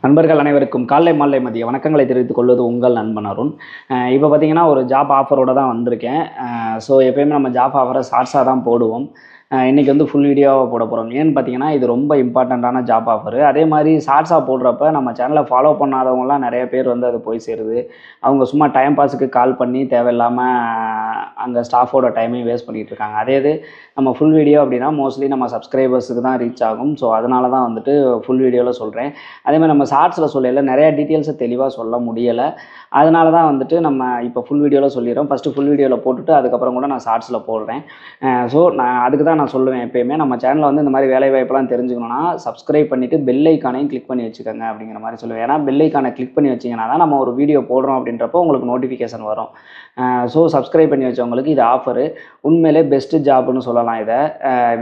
நண்பர்கள் அனைவருக்கும் காலை மாலை மதிய வணக்கங்களை தெரிவித்துக் கொள்வது உங்கள் நண்பன் அருண். இப்போ பார்த்தீங்கன்னா ஒரு ஜாப் ஆஃபரோட தான் வந்திருக்கேன். ஸோ எப்பயுமே நம்ம ஜாப் ஆஃபரை ஷார்ட்ஸாக தான் போடுவோம். இன்றைக்கி வந்து ஃபுல் வீடியோவாக போட போகிறோம். ஏன்னு பார்த்தீங்கன்னா இது ரொம்ப இம்பார்ட்டண்ட்டான ஜாப் ஆஃபரு. அதே மாதிரி ஷார்ட்ஸாக போடுறப்ப நம்ம சேனலை ஃபாலோ பண்ணாதவங்களாம் நிறைய பேர் வந்து அது போய் சேருது. அவங்க சும்மா டைம் பாஸுக்கு கால் பண்ணி தேவையில்லாமல் அங்கே ஸ்டாஃபோட டைமையும் வேஸ்ட் பண்ணிகிட்டு இருக்காங்க. அதே இது நம்ம ஃபுல் வீடியோ அப்படின்னா மோஸ்ட்லி நம்ம சப்ஸ்கிரைபர்ஸுக்கு தான் ரீச் ஆகும். ஸோ அதனால தான் வந்துட்டு ஃபுல் வீடியோவில் சொல்கிறேன். அதேமாதிரி நம்ம ஷார்ட்ஸில் சொல்லல நிறையா டீட்டெயில்ஸை தெளிவாக சொல்ல முடியலை. அதனால தான் வந்துட்டு நம்ம இப்போ ஃபுல் வீடியோவில் சொல்லிடுறோம். ஃபஸ்ட்டு ஃபுல் வீடியோவில் போட்டுட்டு அதுக்கப்புறம் கூட நான் ஷார்ட்ஸில் போடுறேன். ஸோ அதுக்கு தான் நான் சொல்லுவேன், எப்பயுமே நம்ம சேனலில் வந்து இந்த மாதிரி வேலைவாய்ப்பெல்லாம் தெரிஞ்சுக்கணுன்னா சப்ஸ்கிரைப் பண்ணிவிட்டு பெல் ஐக்கானையும் கிளிக் பண்ணி வச்சுக்கோங்க அப்படிங்கிற மாதிரி சொல்லுவேன். ஏன்னா பெல் ஐக்கானை கிளிக் பண்ணி வச்சிங்கன்னா தான் நம்ம ஒரு வீடியோ போடுறோம் அப்படின்றப்போ உங்களுக்கு நோட்டிஃபிகேஷன் வரும். ஸோ சப்ஸ்கிரைப் பண்ணி வச்சவங்களுக்கு இது ஆஃபரு. உண்மையிலே பெஸ்ட்டு ஜாப்னு சொல்லலாம். இதை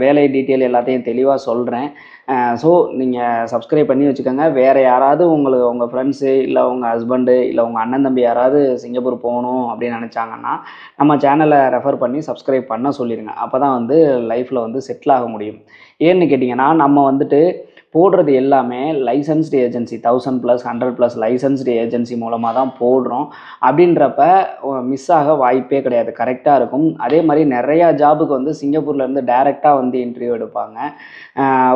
வேலை டீட்டெயில் எல்லாத்தையும் தெளிவாக சொல்கிறேன். ஸோ நீங்கள் சப்ஸ்கிரைப் பண்ணி வச்சுக்கோங்க. வேறு யாராவது உங்கள் ஃப்ரெண்ட்ஸு இல்லை உங்கள் ஹஸ்பண்டு இல்லை உங்கள் அண்ணன் தம்பி யாராவது சிங்கப்பூர் போகணும் அப்படின்னு நினச்சாங்கன்னா நம்ம சேனலை ரெஃபர் பண்ணி சப்ஸ்கிரைப் பண்ண சொல்லிடுங்க. அப்போ தான் வந்து லைஃப்பில் வந்து செட்டில் ஆக முடியும். ஏன்னு கேட்டிங்கன்னா நம்ம வந்துட்டு போடுறது எல்லாமே லைசன்ஸ்டு ஏஜென்சி 1000+ 100+ லைசன்ஸ்டு ஏஜென்சி மூலமாக தான் போடுறோம். அப்படின்றப்ப மிஸ் ஆக வாய்ப்பே கிடையாது, கரெக்டாக இருக்கும். அதே மாதிரி நிறையா ஜாபுக்கு வந்து சிங்கப்பூர்லேருந்து டைரெக்டாக வந்து இன்டர்வியூ எடுப்பாங்க.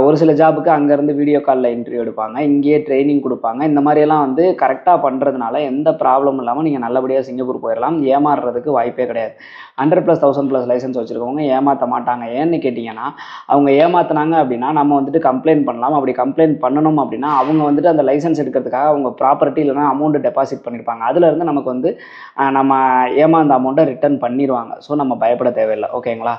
ஒரு சில ஜாபுக்கு அங்கேருந்து வீடியோ காலில் இன்டர்வியூ எடுப்பாங்க, இங்கேயே ட்ரைனிங் கொடுப்பாங்க. இந்த மாதிரியெல்லாம் வந்து கரெக்டாக பண்ணுறதுனால எந்த ப்ராப்ளமும் இல்லாமல் நீங்கள் நல்லபடியாக சிங்கப்பூர் போயிடலாம். ஏமாறுறதுக்கு வாய்ப்பே கிடையாது. 100+ 1000+ லைசன்ஸ் வச்சுருக்கவங்க ஏமாற்ற மாட்டாங்க. ஏன்னு கேட்டிங்கன்னா அவங்க ஏமாற்றினாங்க அப்படின்னா நம்ம வந்துட்டு கம்ப்ளைண்ட் பண்ணலாம். அப்படி கம்ப்ளைண்ட் பண்ணணும் அப்படின்னா அவங்க வந்துட்டு அந்த லைசன்ஸ் எடுக்கிறதுக்காக அவங்க ப்ராப்பர்ட்டி இல்லைனா அமௌண்ட்டு டெபாசிட் பண்ணியிருப்பாங்க. அதுலேருந்து நமக்கு வந்து நம்ம ஏமாந்த அமௌண்ட்டை ரிட்டர்ன் பண்ணிடுவாங்க. ஸோ நம்ம பயப்பட தேவையில்லை, ஓகேங்களா?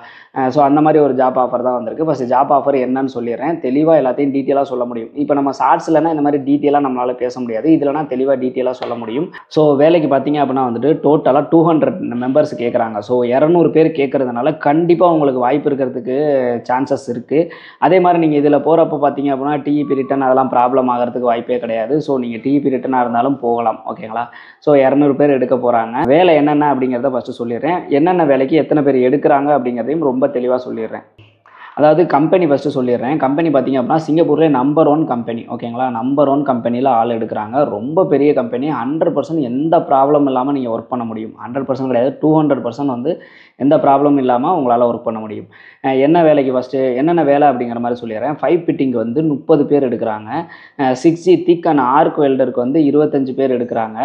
ஸோ அந்த மாதிரி ஒரு ஜாப் ஆஃபர் தான் வந்திருக்கு. ஃபஸ்ட்டு ஜாப் ஆஃபர் என்னன்னு சொல்லிடுறேன். தெளிவாக எல்லாத்தையும் டீட்டெயிலாக சொல்ல முடியும். இப்போ நம்ம ஷார்ட்ஸ்லனா இந்த மாதிரி டீட்டெயிலாக நம்மளால் பேச முடியாது. இதுலனா தெளிவாக டீட்டெயிலாக சொல்ல முடியும். ஸோ வேலைக்கு பார்த்தீங்க அப்படின்னா வந்துட்டு டோட்டலாக 200 மெம்பர்ஸ் கேட்குறாங்க. ஸோ 200 பேர் கேட்குறதுனால கண்டிப்பாக உங்களுக்கு வாய்ப்பு இருக்கிறதுக்கு சான்சஸ் இருக்குது. அதே மாதிரி நீங்கள் இதில் போகிறப்ப பார்த்தீங்க அப்படின்னா டிஇபி ரிட்டன் அதெல்லாம் ப்ராப்ளம் ஆகிறதுக்கு வாய்ப்பே கிடையாது. ஸோ நீங்கள் டிஇபி ரிட்டனாக இருந்தாலும் போகலாம், ஓகேங்களா? ஸோ 200 பேர் எடுக்க போகிறாங்க. வேலை என்னென்ன அப்படிங்கிறத ஃபஸ்ட்டு சொல்லிடுறேன். என்னென்ன வேலைக்கு எத்தனை பேர் எடுக்கிறாங்க அப்படிங்கிறதையும் ரொம்ப தெளிவாக சொல்லிடுறேன். அதாவது கம்பெனி ஃபஸ்ட்டு சொல்லிடுறேன். கம்பெனி பார்த்திங்க அப்படின்னா சிங்கப்பூர்லேயே நம்பர் 1 கம்பெனி, ஓகேங்களா? நம்பர் 1 கம்பெனியில் ஆள் எடுக்கிறாங்க. ரொம்ப பெரிய கம்பெனி. 100% எந்த ப்ராப்ளம் இல்லாமல் நீங்கள் ஒர்க் பண்ண முடியும். 100% கிடையாது, 200% வந்து எந்த ப்ராப்ளமும் இல்லாமல் உங்களால் ஒர்க் பண்ண முடியும். என்ன வேலைக்கு ஃபஸ்ட்டு என்னென்ன வேலை அப்படிங்கிற மாதிரி சொல்லிடுறேன். 5 ஃபிட்டிங் வந்து 30 பேர் எடுக்கிறாங்க. 6G திக் அண்ட் ஆர்க் வெல்டருக்கு வந்து 25 பேர் எடுக்கிறாங்க.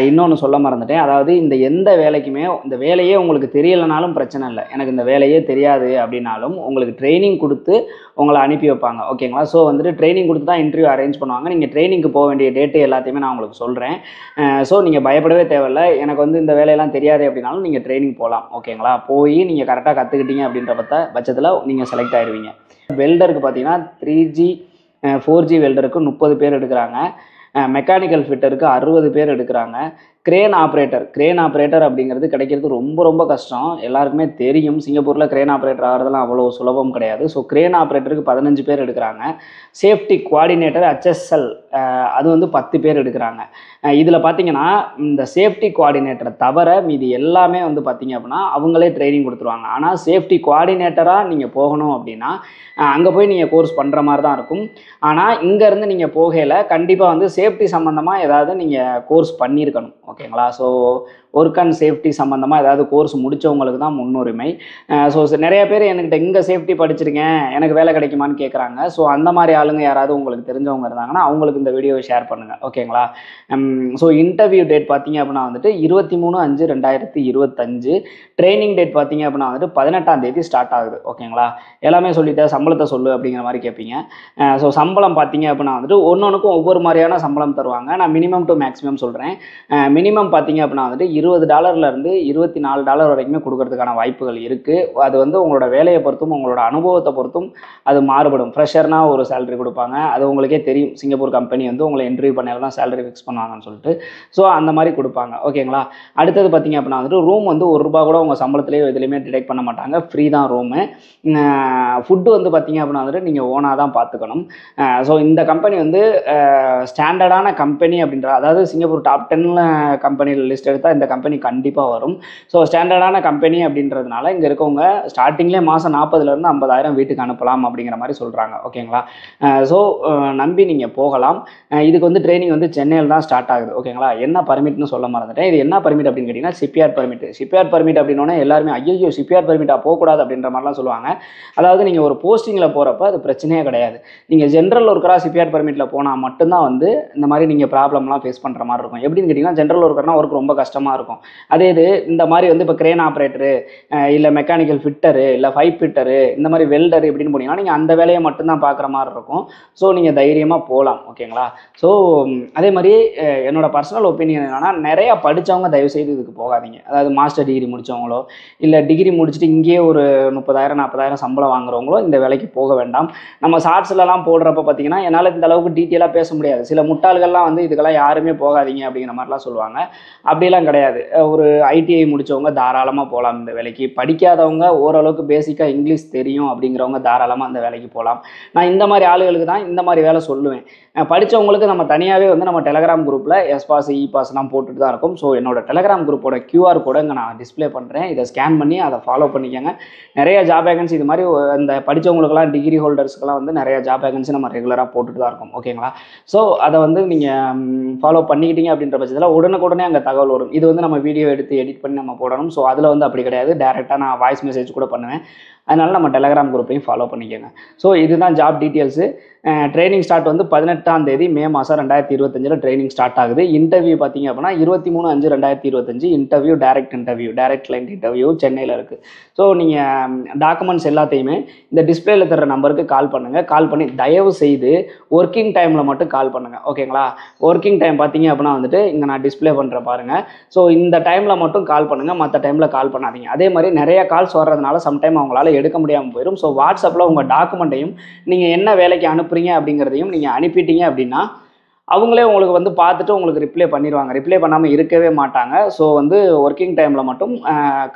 இன்னொன்று சொல்ல மறந்துட்டேன். அதாவது இந்த எந்த வேலைக்குமே இந்த வேலையே உங்களுக்கு தெரியலைனாலும் பிரச்சனை இல்லை. எனக்கு இந்த வேலையே தெரியாது அப்படின்னாலும் உங்களுக்கு ட்ரைனிங் கொடுத்து உங்களை அனுப்பி வைப்பாங்க, ஓகேங்களா? ஸோ வந்துட்டு ட்ரைனிங் கொடுத்து தான் இன்டர்வியூ அரேஞ்ச் பண்ணுவாங்க. நீங்கள் ட்ரைனிங்க்கு போக வேண்டிய டேட்டு எல்லாத்தையுமே நான் உங்களுக்கு சொல்கிறேன். ஸோ நீங்கள் பயப்படவே தேவையில்லை. எனக்கு வந்து இந்த வேலையெல்லாம் தெரியாது அப்படின்னாலும் நீங்கள் ட்ரைனிங் போகலாம், ஓகேங்களா? போய் நீங்கள் கரெக்டாக கற்றுக்கிட்டீங்க அப்படின்ற பட்சத்தில் நீங்கள் செலக்ட் ஆகிடுவீங்க. வெல்டருக்கு பார்த்தீங்கன்னா 3G 4G வெல்டருக்கு 30 பேர் எடுக்கிறாங்க. மெக்கானிக்கல் ஃபிட்டருக்கு 60 பேர் எடுக்கிறாங்க. கிரேன் ஆப்ரேட்டர் அப்படிங்கிறது கிடைக்கிறது ரொம்ப ரொம்ப கஷ்டம். எல்லாருக்குமே தெரியும். சிங்கப்பூரில் கிரேன் ஆப்ரேட்டர் ஆகிறதுலாம் அவ்வளோ சுலபம் கிடையாது. ஸோ கிரேன் ஆப்ரேட்டருக்கு 15 பேர் எடுக்கிறாங்க. சேஃப்டி கோஆர்டினேட்டர் HSL அது வந்து 10 பேர் எடுக்கிறாங்க. இதில் பார்த்தீங்கன்னா இந்த சேஃப்டி கோஆர்டினேட்டரை தவிர மீதி எல்லாமே வந்து பார்த்தீங்க அப்படின்னா அவங்களே ட்ரைனிங் கொடுத்துருவாங்க. ஆனால் சேஃப்டி கோஆர்டினேட்டராக நீங்கள் போகணும் அப்படின்னா அங்கே போய் நீங்கள் கோர்ஸ் பண்ணுற மாதிரி தான் இருக்கும். ஆனால் இங்கேருந்து நீங்கள் போகையில் கண்டிப்பாக வந்து சேஃப்டி சம்மந்தமாக ஏதாவது நீங்கள் கோர்ஸ் பண்ணியிருக்கணும், ஓகேங்களா? ஸோ ஒர்க் அண்ட் சேஃப்டி சம்மந்தமாக ஏதாவது கோர்ஸ் முடித்தவங்களுக்கு தான் முன்னுரிமை. ஸோ நிறைய பேர் என்கிட்ட இங்கே சேஃப்டி படிச்சிருக்கேன், எனக்கு வேலை கிடைக்குமான்னு கேட்குறாங்க. ஸோ அந்த மாதிரி ஆளுங்க யாராவது உங்களுக்கு தெரிஞ்சவங்க இருந்தாங்கன்னா அவங்களுக்கு இந்த வீடியோவை ஷேர் பண்ணுங்கள், ஓகேங்களா? ஸோ இன்டர்வியூ டேட் பார்த்தீங்க அப்படின்னா வந்துட்டு 23/5/2025. ட்ரைனிங் டேட் பார்த்தீங்க அப்படின்னா வந்துட்டு 18ஆம் தேதி ஸ்டார்ட் ஆகுது, ஓகேங்களா? எல்லாமே சொல்லிவிட்டேன், சம்பளத்தை சொல்லு அப்படிங்கிற மாதிரி கேட்பீங்க. ஸோ சம்பளம் பார்த்தீங்க அப்படின்னா வந்துட்டு ஒவ்வொன்றுக்கும் ஒவ்வொரு மாதிரியான சம்பளம் தருவாங்க. நான் மினிமம் டு மேக்ஸிமம் சொல்கிறேன். மினிமம் பார்த்தீங்க அப்படின்னா வந்துட்டு $20 $24 வரைக்குமே கொடுக்கறதுக்கான வாய்ப்புகள் இருக்குது. அது வந்து உங்களோட வேலையை பொறுத்தும் உங்களோட அனுபவத்தை பொறுத்தும் அது மாறுபடும். ஃப்ரெஷர்னா ஒரு சேலரி கொடுப்பாங்க, அது உங்களுக்கே தெரியும். சிங்கப்பூர் கம்பெனி வந்து உங்களை இன்டர்வியூ பண்ணாலும் தான் சேலரி ஃபிக்ஸ் பண்ணுவாங்கன்னு சொல்லிட்டு. ஸோ அந்த மாதிரி கொடுப்பாங்க, ஓகேங்களா? அடுத்தது பார்த்தீங்க அப்படின்னா வந்துட்டு ரூம் வந்து ₹1 கூட உங்கள் சம்பளத்துலேயே எதுலையுமே டிடெக்ட் பண்ண மாட்டாங்க, ஃப்ரீ தான் ரூமு. ஃபுட்டு வந்து பார்த்தீங்க அப்படின்னா வந்துட்டு நீங்கள் ஓனாக தான் பார்த்துக்கணும். ஸோ இந்த கம்பெனி வந்து ஸ்டாண்டர்டான கம்பெனி அப்படின்ற, அதாவது சிங்கப்பூர் டாப் 10 கம்பெனியில் லிஸ்ட் எடுத்தால் இந்த கம்பெனி கண்டிப்பாக வரும். ஸோ ஸ்டாண்டர்டான கம்பெனி அப்படின்றதுனால இங்கே இருக்கவங்க ஸ்டார்டிங்லேயே மாதம் 40,000 50,000 வீட்டுக்கு அனுப்பலாம் அப்படிங்கிற மாதிரி சொல்கிறாங்க. ஓகேங்களா? ஸோ நம்பி நீங்கள் போகலாம். இதுக்கு வந்து ட்ரைனிங் வந்து சென்னையில் தான் ஸ்டார்ட் ஆகுது. ஓகேங்களா? என்ன பர்மிட்னு சொல்ல மறந்துட்டேன். இது என்ன பர்மிட் அப்படின்னு கேட்டிங்கன்னா ஷிப்யார்ட் பர்மிட். ஷிப்யார்ட் பர்மிட் அப்படின்னோடனே எல்லாருமே ஐயோ ஷிப்யார்ட் பர்மிட்டாக போகக்கூடாது அப்படின்ற மாதிரிலாம் சொல்லுவாங்க. அதாவது நீங்கள் ஒரு போஸ்டிங்கில் போகிறப்ப அது பிரச்சனையே கிடையாது. நீங்கள் ஜென்ரல் ஒர்க்கராக ஷிப்யார்ட் பர்மிட்டில் போனால் மட்டும்தான் வந்து இந்த மாதிரி நீங்கள் ப்ராப்ளம்லாம் ஃபேஸ் பண்ணுற மாதிரி இருக்கும். எப்படின்னு கேட்டிங்கன்னா ஜென்ரல் ஒர்க்கர்னால் ஒர்க் ரொம்ப கஷ்டமாக இருக்கும். அதே இது இந்த மாதிரி வந்து இப்போ கிரேன் ஆப்ரேட்டரு இல்லை மெக்கானிக்கல் ஃபிட்டரு இல்லை பைப் ஃபிட்டரு இந்த மாதிரி வெல்டர் இப்படின்னு போனீங்கன்னா நீங்கள் அந்த வேலையை மட்டும்தான் பார்க்குற மாதிரி இருக்கும். ஸோ நீங்கள் தைரியமாக போகலாம். ஓகேங்களா? ஸோ அதே மாதிரி என்னோட பர்சனல் ஒப்பீனியன் என்னென்னா நிறையா படித்தவங்க தயவுசெய்து இதுக்கு போகாதீங்க. அதாவது மாஸ்டர் டிகிரி முடித்தவங்களோ இல்லை டிகிரி முடிச்சுட்டு இங்கேயே ஒரு 30,000 40,000 சம்பளம் வாங்குறவங்களோ இந்த வேலைக்கு போக வேண்டாம். நம்ம ஷார்ட்ஸ்லலாம் போடுறப்ப பார்த்தீங்கன்னா என்னால் இந்த அளவுக்கு டீட்டெயிலாக பேச முடியாது. சில முட்டாள்கள்லாம் வந்து இதுக்கெல்லாம் யாருமே போகாதீங்க அப்படிங்கிற மாதிரிலாம் சொல்லுவாங்க. அப்படிலாம் கிடையாது. ஒரு ஐடிஐ முடித்தவங்க தாராளமாக போகலாம் இந்த வேலைக்கு. படிக்காதவங்க ஓரளவுக்கு பேசிக்காக இங்கிலீஷ் தெரியும் அப்படிங்கிறவங்க தாராளமாக அந்த வேலைக்கு போகலாம். நான் இந்த மாதிரி ஆளுகளுக்கு தான் இந்த மாதிரி வேலை சொல்லுவேன். படித்தவங்களுக்கு நம்ம தனியாகவே வந்து நம்ம டெலகிராம் குரூப்பில் எஸ்பாஸ் இபாஸ்லாம் போட்டுட்டு தான் இருக்கும். ஸோ என்னோட டெலகிராம் குரூப்போட QR கோடை இங்கே நான் டிஸ்பிளே பண்ணுறேன். இதை ஸ்கேன் பண்ணி அதை ஃபாலோ பண்ணிக்கோங்க. நிறைய ஜாப் வேகன்சி இது மாதிரி இந்த படித்தவங்களுக்குலாம் டிகிரி ஹோல்டர்ஸ்க்கெல்லாம் வந்து நிறைய ஜாப் வேகன்சி நம்ம ரெகுலராக போட்டுட்டு தான் இருக்கோம். ஓகேங்களா? ஸோ அதை வந்து நீங்கள் ஃபாலோ பண்ணிக்கிட்டீங்க அப்படின்ற பட்சத்தில் உடனுக்குடனே அங்கே தகவல் வரும். இது வந்து நம்ம வீடியோ எடுத்து எடிட் பண்ணி நம்ம போடணும். ஸோ அதில் வந்து அப்படி கிடையாது. டேரெக்டாக நான் வாய்ஸ் மெசேஜ் கூட பண்ணுவேன். அதனால் நம்ம டெலகிராம் குரூப்பையும் ஃபாலோ பண்ணிக்கோங்க. ஸோ இதுதான் ஜாப் டீட்டெயில்ஸு. ட்ரைனிங் ஸ்டார்ட் வந்து 18ஆம் தேதி மே மாதம் 2025 ட்ரைனிங் ஸ்டார்ட் ஆகுது. இன்டர்வியூ பார்த்தீங்க அப்படின்னா 23/5/2025 இன்டர்வியூ டைரக்ட் கிளைண்ட் இன்டர்வியூ சென்னையில் இருக்குது. ஸோ நீங்கள் டாக்குமெண்ட்ஸ் எல்லாத்தையுமே இந்த டிஸ்பிளேல தர நம்பருக்கு கால் பண்ணுங்கள். கால் பண்ணி தயவு செய்து ஒர்க்கிங் டைமில் மட்டும் கால் பண்ணுங்கள். ஓகேங்களா? ஒர்க்கிங் டைம் பார்த்தீங்க அப்படின்னா வந்துட்டு இங்கே நான் டிஸ்பிளே பண்ணுறேன் பாருங்கள். ஸோ இந்த டைமில் மட்டும் கால் பண்ணுங்கள். மற்ற டைமில் கால் பண்ணாதீங்க. அதே மாதிரி நிறைய கால்ஸ் வர்றதுனால சம்டைம் அவங்களால எடுக்க முடியாமல் போயிடும். ஸோ வாட்ஸ்அப்பில் உங்கள் டாக்குமெண்ட்டையும் நீங்கள் என்ன வேலைக்கு அனுப்புறீங்க அப்படிங்கிறதையும் நீங்கள் அனுப்பிட்டீங்க அப்படின்னா அவங்களே உங்களுக்கு வந்து பார்த்துட்டு உங்களுக்கு ரிப்ளை பண்ணிடுவாங்க. ரிப்ளை பண்ணாமல் இருக்கவே மாட்டாங்க. ஸோ வந்து ஒர்க்கிங் டைமில் மட்டும்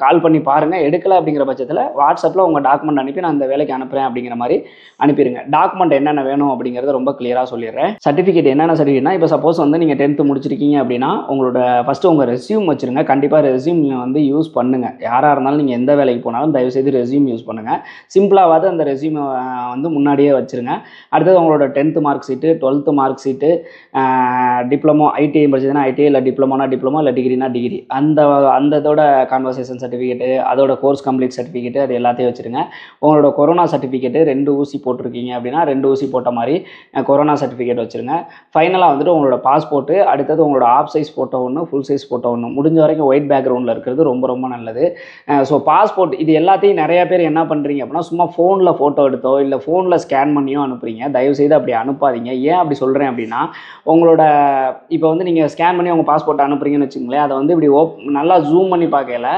கால் பண்ணி பாருங்கள். எடுக்கலை அப்படிங்கிற பட்சத்தில் வாட்ஸ்அப்பில் உங்கள் டாக்குமெண்ட் அனுப்பி நான் அந்த வேலைக்கு அனுப்புகிறேன் அப்படிங்கிற மாதிரி அனுப்பிடுங்க. டாக்குமெண்ட் என்னென்ன வேணும் அப்படிங்கிறத ரொம்ப கிளியராக சொல்லிடுறேன். சர்டிஃபிகேட் என்னென்ன சர்டிஃபிகேட்னா இப்போ சப்போஸ் வந்து நீங்கள் 10th முடிச்சிருக்கீங்க அப்படின்னா உங்களோட ஃபஸ்ட்டு உங்கள் ரெஸ்யூம் வச்சுருங்க. கண்டிப்பாக ரெஸ்யூம் வந்து யூஸ் பண்ணுங்கள். யாராக இருந்தாலும் நீங்கள் எந்த வேலைக்கு போனாலும் தயவுசெய்து ரெஸ்யூம் யூஸ் பண்ணுங்கள். சிம்பிளாவது அந்த ரெஸ்யூமை வந்து முன்னாடியே வச்சுருங்க. அடுத்தது உங்களோட 10th mark sheet 12th mark sheet diploma ITI படிச்சதுன்னா ஐடிஐ இல்லை டிப்ளமோனா டிப்ளமோ இல்லை டிகிரினா டிகிரி அந்த இதோட கான்வர்சேஷன் சர்டிஃபிகேட்டு அதோட கோர்ஸ் கம்ப்ளீட் சர்டிஃபிகேட்டு அது எல்லாத்தையும் வச்சுருங்க. உங்களோட கொரோனா சர்டிஃபிகேட்டு 2 ஊசி போட்டிருக்கீங்க அப்படின்னா 2 ஊசி போட்ட மாதிரி கொரோனா சர்டிஃபிகேட் வச்சுருங்க. ஃபைனலாக வந்துட்டு உங்களோட பாஸ்போர்ட்டு அடுத்தது உங்களோட ஆஃப் சைஸ் ஃபோட்டோ ஒன்று ஃபுல் சைஸ் ஃபோட்டோ ஒன்று முடிஞ்ச வரைக்கும் ஒயிட் பேக்ரவுண்டில் இருக்கிறது ரொம்ப ரொம்ப நல்லது. ஸோ பாஸ்போர்ட் இது எல்லாத்தையும் நிறைய பேர் என்ன பண்ணுறீங்க அப்படின்னா சும்மா ஃபோனில் ஃபோட்டோ எடுத்தோ இல்லை ஃபோனில் ஸ்கேன் பண்ணியோ அனுப்புறீங்க. தயவுசெய்து அப்படி அனுப்பாதீங்க. ஏன் அப்படி சொல்கிறேன் அப்படின்னா உங்களோட இப்போ வந்து நீங்கள் ஸ்கேன் பண்ணி உங்கள் பாஸ்போர்ட் அனுப்புறீங்கன்னு வச்சுங்களேன். அதை வந்து இப்படி நல்லா ஜூம் பண்ணி பார்க்கல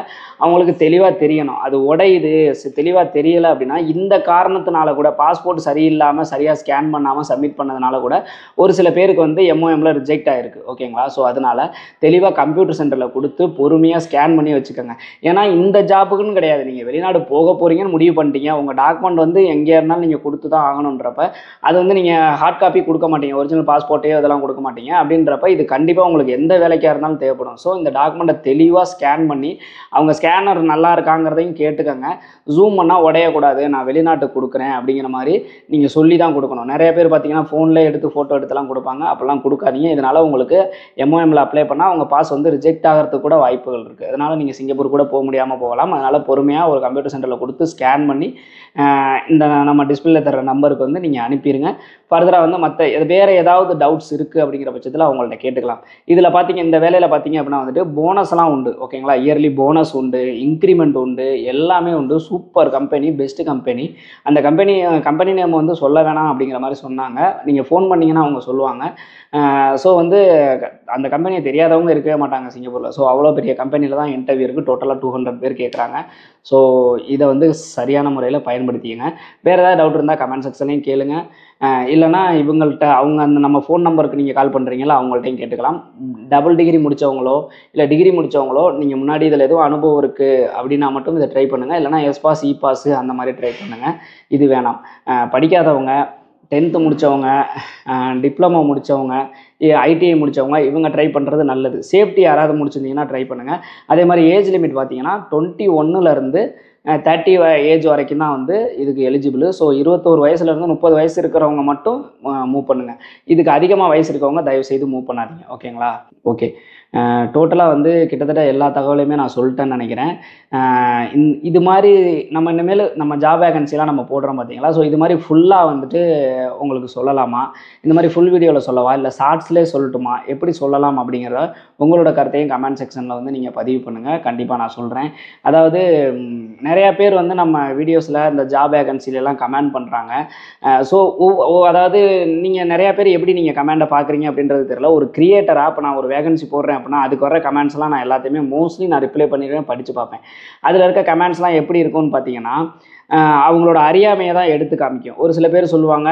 அவங்களுக்கு தெளிவாக தெரியணும். அது உடையுது தெளிவாக தெரியலை அப்படின்னா இந்த காரணத்தினால கூட பாஸ்போர்ட் சரியில்லாமல் சரியாக ஸ்கேன் பண்ணாமல் சப்மிட் பண்ணதுனால கூட ஒரு சில பேருக்கு வந்து MOMல ரிஜெக்ட் ஆகிருக்கு. ஓகேங்களா? ஸோ அதனால் தெளிவாக கம்ப்யூட்டர் சென்டரில் கொடுத்து பொறுமையாக ஸ்கேன் பண்ணி வச்சுக்கோங்க. ஏன்னா இந்த ஜாப்புக்குன்னு கிடையாது. நீங்கள் வெளிநாடு போக போகிறீங்கன்னு முடிவு பண்ணிட்டீங்க. உங்கள் டாக்குமெண்ட் வந்து எங்கே இருந்தாலும் நீங்கள் கொடுத்து தான் ஆகணுன்றப்ப அது வந்து நீங்கள் ஹார்ட் காப்பி கொடுக்க மாட்டீங்க. ஒரிஜினல் பாஸ்போர்ட்டே அதெல்லாம் கொடுக்க மாட்டீங்க. அப்படின்றப்ப இது கண்டிப்பாக உங்களுக்கு எந்த வேலைக்காக இருந்தாலும் தேவைப்படும். ஸோ இந்த டாக்குமெண்ட்டை தெளிவாக ஸ்கேன் பண்ணி அவங்க ஸ்கேனர் நல்லா இருக்காங்கிறதையும் கேட்டுக்கோங்க. ஜூம் பண்ணால் உடையக்கூடாது. நான் வெளிநாட்டுக்கு கொடுக்குறேன் அப்படிங்கிற மாதிரி நீங்கள் சொல்லி தான் கொடுக்கணும். நிறைய பேர் பார்த்தீங்கன்னா ஃபோனில் எடுத்து ஃபோட்டோ எடுத்துலாம் கொடுப்பாங்க. அப்போல்லாம் கொடுக்காதீங்க. இதனால் உங்களுக்கு MOMல அப்ளை பண்ணால் உங்கள் பாஸ் வந்து ரிஜெக்ட் ஆகிறதுக்கு கூட வாய்ப்புகள் இருக்குது. அதனால் நீங்கள் சிங்கப்பூர் கூட போக முடியாமல் போகலாம். அதனால் பொறுமையாக ஒரு கம்ப்யூட்டர் சென்டரில் கொடுத்து ஸ்கேன் பண்ணி இந்த நம்ம டிஸ்பிளேல தர நம்பருக்கு வந்து நீங்கள் அனுப்பிடுங்க. ஃபர்தராக வந்து மற்ற வேறு ஏதாவது டவுட்ஸ் இருக்குது அப்படிங்கிற பட்சத்தில் அவங்கள்ட்ட கேட்டுக்கலாம். இதில் பார்த்தீங்க இந்த வேலையில் பார்த்தீங்க அப்படின்னா வந்துட்டு போனஸ்லாம் உண்டு. ஓகேங்களா? இயர்லி போனஸ் உண்டு, இன்க்ரிமெண்ட் உண்டு, எல்லாமே உண்டு. Super company, best company. அந்த கம்பெனி நேம் வந்து சொல்ல வேணாம் அப்படிங்கிற மாதிரி சொன்னாங்க. நீங்கள் ஃபோன் பண்ணிங்கன்னா அவங்க சொல்லுவாங்க. ஸோ வந்து அந்த கம்பெனியை தெரியாதவங்க இருக்கவே மாட்டாங்க சிங்கப்பூரில். ஸோ அவ்வளோ பெரிய கம்பெனியில் தான் இன்டர்வியூ இருக்குது. டோட்டலாக 200 பேர் கேட்குறாங்க. ஸோ இதை வந்து சரியான முறையில் பயன்படுத்திங்க. வேறு ஏதாவது டவுட் இருந்தால் கமெண்ட் செக்ஷன்லையும் கேளுங்க. இல்லைனா இவங்கள்ட்ட அவங்க அந்த நம்ம ஃபோன் நம்பருக்கு நீங்கள் கால் பண்ணுறீங்களா அவங்கள்ட்டையும் கேட்டுக்கலாம். டபுள் டிகிரி முடித்தவங்களோ இல்லை டிகிரி முடித்தவங்களோ நீங்கள் முன்னாடி இதில் எதுவும் அனுபவம் இருக்குது அப்படின்னா மட்டும் இதை ட்ரை பண்ணுங்கள். இல்லைனா எஸ்பாஸ் இபாஸ் அந்த மாதிரி ட்ரை பண்ணுங்கள். இது வேணாம். படிக்காதவங்க 10th முடித்தவங்க டிப்ளமோ முடித்தவங்க ஐடிஐ முடித்தவங்க இவங்க ட்ரை பண்ணுறது நல்லது. சேஃப்டி யாராவது முடிச்சிருந்தீங்கன்னா ட்ரை பண்ணுங்கள். அதே மாதிரி ஏஜ் லிமிட் பார்த்தீங்கன்னா 21லேருந்து 30 ஏஜ் வரைக்கும் தான் வந்து இதுக்கு எலிஜிபிள். ஸோ 21 வயசுலேருந்து 30 வயசு இருக்கிறவங்க மட்டும் மூவ் பண்ணுங்கள். இதுக்கு அதிகமாக வயசு இருக்கவங்க தயவுசெய்து மூவ் பண்ணாதீங்க. ஓகேங்களா? ஓகே. டோட்டலாக வந்து கிட்டத்தட்ட எல்லா தகவலையுமே நான் சொல்லிட்டேன்னு நினைக்கிறேன். இது மாதிரி நம்ம இனிமேல் நம்ம ஜாப் வேகன்சிலாம் நம்ம போடுறோம் பார்த்தீங்களா? ஸோ இது மாதிரி ஃபுல்லாக வந்துட்டு உங்களுக்கு சொல்லலாமா? இந்த மாதிரி ஃபுல் வீடியோவில் சொல்லவா? இல்லை ஷார்ட்ஸ்லேயே சொல்லட்டுமா? எப்படி சொல்லலாம் அப்படிங்கிறத உங்களோட கருத்தையும் கமெண்ட் செக்ஷனில் வந்து நீங்கள் பதிவு பண்ணுங்கள். கண்டிப்பாக நான் சொல்கிறேன். அதாவது நிறையா பேர் வந்து நம்ம வீடியோஸில் இந்த ஜாப் வேகன்சிலெலாம் கமெண்ட் பண்ணுறாங்க. ஸோ அதாவது நீங்கள் நிறையா பேர் எப்படி நீங்கள் கமெண்டை பார்க்குறீங்க அப்படின்றது தெரியல. ஒரு கிரியேட்டராக இப்போ நான் ஒரு வேகன்சி போடுறேன் அப்படின்னா அதுக்கு வர கமெண்ட்ஸ்லாம் நான் எல்லாத்தையுமே மோஸ்ட்லி நான் ரிப்ளை பண்ணிடுவேன், படித்து பார்ப்பேன். அதில் இருக்க கமெண்ட்ஸ்லாம் எப்படி இருக்கும்னு பார்த்தீங்கன்னா அவங்களோட அறியாமையை தான் எடுத்து காமிக்கும். ஒரு சில பேர் சொல்லுவாங்க,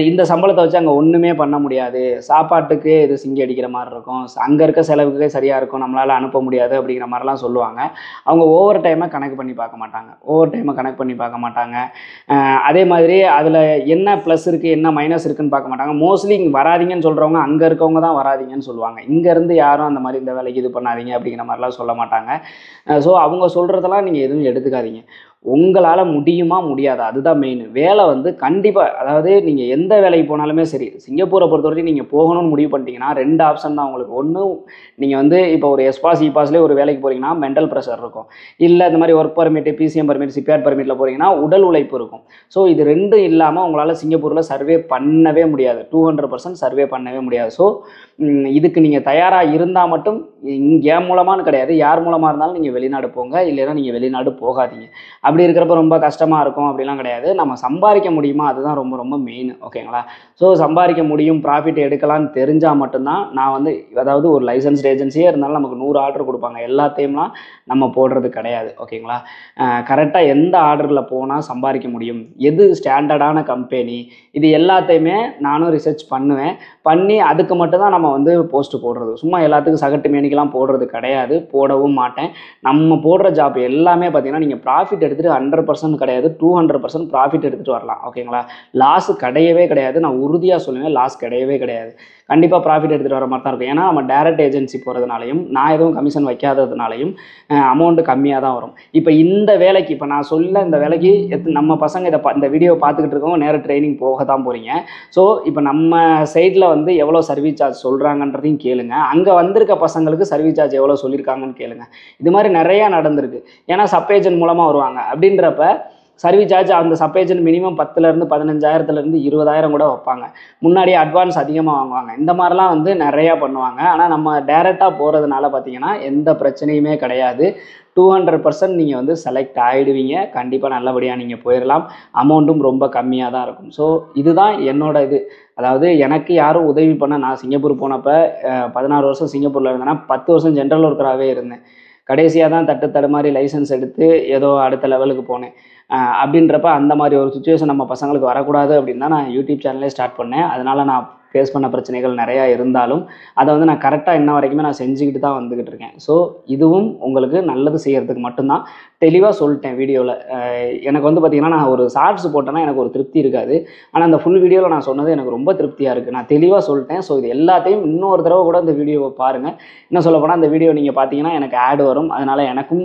இந்த சம்பளத்தை வச்சு அங்கே ஒன்றுமே பண்ண முடியாது, சாப்பாட்டுக்கு இது சிங்கி அடிக்கிற மாதிரி இருக்கும், அங்கே இருக்க செலவுக்கே சரியாக இருக்கும், நம்மளால் அனுப்ப முடியாது அப்படிங்கிற மாதிரிலாம் சொல்லுவாங்க. அவங்க ஓவர் டைமை கணக்கு பண்ணி பார்க்க மாட்டாங்க. அதே மாதிரி அதில் என்ன ப்ளஸ் இருக்குது என்ன மைனஸ் இருக்குதுன்னு பார்க்க மாட்டாங்க. மோஸ்ட்லி இங்கே வராதிங்கன்னு சொல்கிறவங்க அங்கே இருக்கவங்க தான் வராதிங்கன்னு சொல்லுவாங்க. இங்கேருந்து யாரும் அந்த மாதிரி இந்த வேலைக்கு இது பண்ணாதீங்க அப்படிங்கிற மாதிரிலாம் சொல்ல மாட்டாங்க. ஸோ அவங்க சொல்கிறதெல்லாம் நீங்கள் எதுவும் எடுத்துக்காதீங்க. உங்களால் முடியுமா முடியாதா அதுதான் மெயின். வேலை வந்து கண்டிப்பாக, அதாவது நீங்கள் எந்த வேலைக்கு போனாலுமே சரி, சிங்கப்பூரை பொறுத்த வரைக்கும் நீங்கள் போகணும்னு முடிவு பண்ணிட்டீங்கன்னா 2 ஆப்ஷன் தான் உங்களுக்கு. ஒன்று, நீங்கள் வந்து இப்போ ஒரு எஸ்பாஸ் இபாஸ்லேயே ஒரு வேலைக்கு போகிறீங்கன்னா மென்டல் ப்ரெஷர் இருக்கும். இல்லை இந்த மாதிரி work permit, PCM permit, CPR பர்மிட்டில் போகிறீங்கன்னா உடல் உழைப்பு இருக்கும். ஸோ இது ரெண்டும் இல்லாமல் உங்களால் சிங்கப்பூரில் சர்வே பண்ணவே முடியாது. 200% சர்வே பண்ணவே முடியாது. ஸோ இதுக்கு நீங்கள் தயாராக இருந்தால் மட்டும், இங்கே மூலமானு கிடையாது, யார் மூலமாக இருந்தாலும் நீங்கள் வெளிநாடு போங்க, இல்லைன்னா நீங்கள் வெளிநாடு போகாதீங்க. அப்படி இருக்கிறப்ப ரொம்ப கஷ்டமாக இருக்கும் அப்படிலாம் கிடையாது. நம்ம சம்பாதிக்க முடியுமா அதுதான் ரொம்ப ரொம்ப மெயின். ஓகேங்களா? ஸோ சம்பாதிக்க முடியும், ப்ராஃபிட் எடுக்கலான்னு தெரிஞ்சால் மட்டும்தான் நான் வந்து, அதாவது ஒரு லைசன்ஸ்டு ஏஜென்சியே இருந்தாலும் நமக்கு 100 ஆர்டர் கொடுப்பாங்க, எல்லாத்தையும்லாம் நம்ம போடுறது கிடையாது. ஓகேங்களா? கரெக்டாக எந்த ஆர்டரில் போனால் சம்பாதிக்க முடியும், எது ஸ்டாண்டர்டான கம்பெனி, இது எல்லாத்தையுமே நானும் ரிசர்ச் பண்ணி அதுக்கு மட்டும்தான் நம்ம வந்து போஸ்ட்டு போடுறது. சும்மா எல்லாத்துக்கும் சகட்டு மேனிக்கெலாம் போடுறது கிடையாது, போடவும் மாட்டேன். நம்ம போடுற ஜாப் எல்லாமே பார்த்தீங்கன்னா நீங்கள் ப்ராஃபிட் எடுத்துகிட்டு 100% கிடையாது, 200% ப்ராஃபிட் எடுத்துகிட்டு வரலாம். ஓகேங்களா? லாஸ் கிடையவே கிடையாது. நான் உறுதியாக சொல்லுவேன், லாஸ் கிடையவே கிடையாது. கண்டிப்பாக ப்ராஃபிட் எடுத்துகிட்டு வர மாதிரி தான் இருக்கும். ஏன்னா நம்ம டேரக்ட் ஏஜென்சி போகிறதுனாலையும் நான் எதுவும் கமிஷன் வைக்காததுனாலையும் அமௌண்ட்டு கம்மியாக தான் வரும். இப்போ இந்த வேலைக்கு, இப்போ நான் சொல்ல இந்த வேலைக்கு நம்ம பசங்க இந்த வீடியோ பார்த்துக்கிட்டு இருக்கவங்க நேராக ட்ரைனிங் போக தான் போகிறீங்க. ஸோ இப்போ நம்ம சைடில் வந்து எவ்வளோ சர்வீஸ் சார்ஜ் சொல்கிறாங்கன்றதையும் கேளுங்க. அங்கே வந்திருக்க பசங்களுக்கு சர்வீஸ் சார்ஜ் எவ்வளோ சொல்லியிருக்காங்கன்னு கேளுங்க. இது மாதிரி நிறையா நடந்திருக்கு. ஏன்னா சப் ஏஜென்ட் மூலமாக வருவாங்க. அப்படின்றப்ப சர்வீஸ் சார்ஜ் அந்த சப் ஏஜென்ட் மினிமம் 10,000 15,000 20,000 கூட வைப்பாங்க. முன்னாடியே அட்வான்ஸ் அதிகமாக வாங்குவாங்க. இந்த மாதிரிலாம் வந்து நிறையா பண்ணுவாங்க. ஆனால் நம்ம டேரெக்டாக போகிறதுனால பார்த்தீங்கன்னா எந்த பிரச்சனையுமே கிடையாது. 200% நீங்கள் வந்து செலக்ட் ஆகிடுவீங்க. கண்டிப்பாக நல்லபடியாக நீங்கள் போயிடலாம். அமௌண்ட்டும் ரொம்ப கம்மியாக தான் இருக்கும். ஸோ இதுதான் என்னோட இது. அதாவது எனக்கு யாரும் உதவி பண்ண, நான் சிங்கப்பூர் போனப்போ 16 வருஷம் சிங்கப்பூரில் இருந்தேன்னா 10 வருஷம் ஜென்ரல் ஒர்க்கராகவே இருந்தேன். கடைசியாக தான் தடுமாறி லைசன்ஸ் எடுத்து ஏதோ அடுத்த லெவலுக்கு போனேன். அப்படின்றப்ப அந்த மாதிரி ஒரு சுச்சுவேஷன் நம்ம பசங்களுக்கு வரக்கூடாது அப்படின்னு தான் நான் யூடியூப் சேனலே ஸ்டார்ட் பண்ணேன். அதனால் நான் ஃபேஸ் பண்ண பிரச்சனைகள் நிறையா இருந்தாலும் அதை வந்து நான் கரெக்டாக இன்ன வரைக்குமே நான் செஞ்சுக்கிட்டு தான் வந்துக்கிட்டு இருக்கேன். ஸோ இதுவும் உங்களுக்கு நல்லது செய்கிறதுக்கு மட்டும்தான். தெளிவாக சொல்லிட்டேன் வீடியோவில். எனக்கு வந்து பார்த்திங்கன்னா நான் ஒரு ஷார்ட்ஸ் போட்டேன்னா எனக்கு ஒரு திருப்தி இருக்காது. ஆனால் அந்த ஃபுல் வீடியோவில் நான் சொன்னது எனக்கு ரொம்ப திருப்தியாக இருக்குது. நான் தெளிவாக சொல்லிட்டேன். ஸோ இது எல்லாத்தையும் இன்னொரு தடவை கூட இந்த வீடியோவை பாருங்கள். இன்னும் சொல்ல போனால் இந்த வீடியோ நீங்கள் பார்த்தீங்கன்னா எனக்கு ஆட் வரும். அதனால் எனக்கும்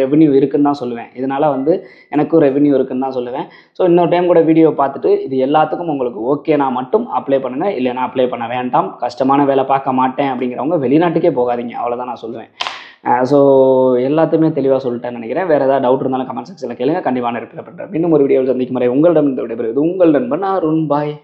ரெவென்யூ இருக்குன்னு தான் சொல்லுவேன். இதனால் வந்து எனக்கும் ரெவென்யூ இருக்குன்னு தான் சொல்லுவேன். ஸோ இன்னொரு டைம் கூட வீடியோ பார்த்துட்டு இது எல்லாத்துக்கும் உங்களுக்கு ஓகேனா மட்டும் அப்ளை பண்ணுங்கள். இல்லைனா அப்ளை பண்ண வேண்டாம். கஷ்டமான வேலை பார்க்க மாட்டேன் அப்படிங்கிறவங்க வெளிநாட்டுக்கே போகாதீங்க. அவ்வளோதான் நான் சொல்லுவேன். ஸோ எல்லாத்தையுமே தெளிவாக சொல்லிட்டேன்னு நினைக்கிறேன். வேறு ஏதாவது டவுட் இருந்தாலும் கமெண்ட் செக்ஷனில் கேளுங்க. கண்டிப்பாக ரிப்ளை பண்ணுறேன். இன்னும் ஒரு வீடியோவில் சந்திக்கும் வரை உங்களிடம் இந்த விடைபெறுவது உங்கள் நண்பன் அருண். பாய்.